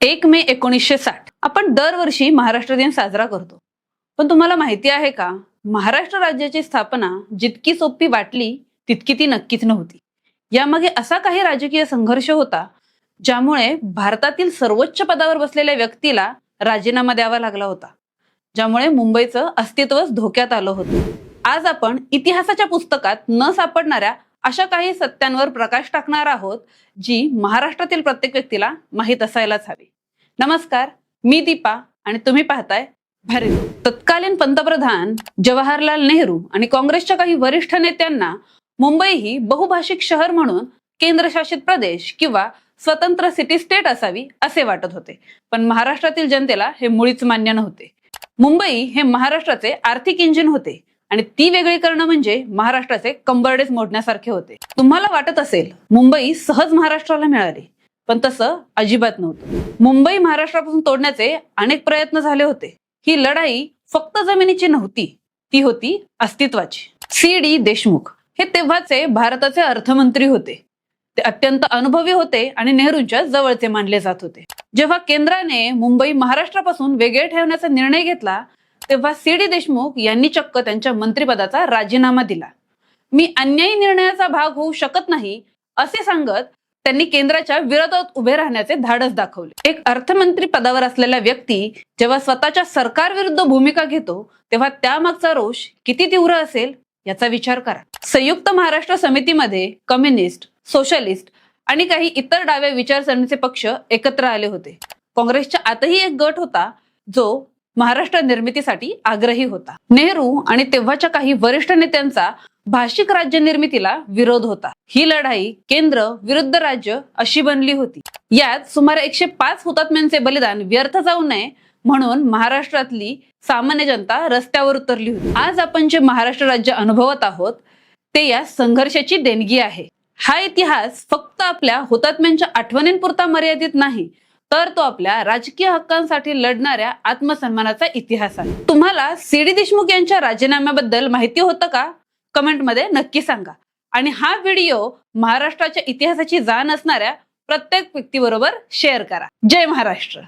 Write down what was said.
1 मे 1960 आपण दरवर्षी महाराष्ट्र दिन साजरा करतो. पण तुम्हाला माहिती आहे का, महाराष्ट्र राज्याची स्थापना जितकी सोपी वाटली तितकी ती नक्कीच नव्हती. यामागे असा काही राजकीय संघर्ष होता ज्यामुळे भारतातील सर्वोच्च पदावर बसलेल्या व्यक्तीला राजीनामा द्यावा लागला होता, ज्यामुळे मुंबईचं अस्तित्वच धोक्यात आलं होतं. आज आपण इतिहासाच्या पुस्तकात न सापडणाऱ्या अशा काही सत्यांवर प्रकाश टाकणार आहोत, जी महाराष्ट्रातील प्रत्येक व्यक्तीला माहीत असायलाच हवी. नमस्कार, मी दीपा आणि तुम्ही पाहताय भारत. तत्कालीन पंतप्रधान जवाहरलाल नेहरू आणि काँग्रेसच्या काही वरिष्ठ नेत्यांना मुंबई ही बहुभाषिक शहर म्हणून केंद्रशासित प्रदेश किंवा स्वतंत्र सिटी स्टेट असावी असे वाटत होते. पण महाराष्ट्रातील जनतेला हे मुळीच मान्य नव्हते. मुंबई हे महाराष्ट्राचे आर्थिक इंजिन होते आणि ती वेगळी करणं म्हणजे महाराष्ट्राचे कंबरडेच मोडण्यासारखे होते. तुम्हाला वाटत असेल मुंबई सहज महाराष्ट्राला मिळाली, पण तसं अजिबात नव्हतं. मुंबई महाराष्ट्रापासून तोडण्याचे अनेक प्रयत्न झाले होते. ही लढाई फक्त जमिनीची नव्हती, ती होती अस्तित्वाची. C.D. देशमुख हे तेव्हाचे भारताचे अर्थमंत्री होते. ते अत्यंत अनुभवी होते आणि नेहरूंच्या जवळचे मानले जात होते. जेव्हा केंद्राने मुंबई महाराष्ट्रापासून वेगळे ठेवण्याचा निर्णय घेतला, तेव्हा C.D. देशमुख यांनी चक्क त्यांच्या मंत्रिपदाचा राजीनामा दिला. मी अन्यायी निर्णयाचा भाग होऊ शकत नाही असे सांगत त्यांनी केंद्राच्या विरोधात उभे राहण्याचे धाडस दाखवले. एक अर्थमंत्री पदावर असलेला व्यक्ती जेव्हा स्वतःच्या सरकारविरुद्ध भूमिका घेतो, तेव्हा त्यामागचा रोष किती तीव्र असेल याचा विचार करा. संयुक्त महाराष्ट्र समितीमध्ये कम्युनिस्ट, सोशलिस्ट आणि काही इतर डाव्या विचारसरणीचे पक्ष एकत्र आले होते. काँग्रेसच्या आतही एक गट होता जो महाराष्ट्र निर्मितीसाठी आग्रही होता. नेहरू आणि तेव्हाच्या काही वरिष्ठ नेत्यांचा भाषिक राज्य निर्मितीला विरोध होता. ही लढाई केंद्र विरुद्ध राज्य अशी बनली होती. यात सुमारे 105 हुतात्म्यांचे बलिदान व्यर्थ जाऊ नये म्हणून महाराष्ट्रातली सामान्य जनता रस्त्यावर उतरली होती. आज आपण जे महाराष्ट्र राज्य अनुभवत आहोत ते या संघर्षाची देणगी आहे. हा इतिहास फक्त आपल्या हुतात्म्यांच्या आठवणींपुरता मर्यादित नाही, तर तो आपल्या राजकीय हक्कांसाठी लढणाऱ्या आत्मसन्मानाचा इतिहास आहे. तुम्हाला C.D. देशमुख यांच्या राजीनाम्याबद्दल माहिती होतं का? कमेंटमध्ये नक्की सांगा. आणि हा व्हिडिओ महाराष्ट्राच्या इतिहासाची जाण असणाऱ्या प्रत्येक व्यक्तीबरोबर शेअर करा. जय महाराष्ट्र.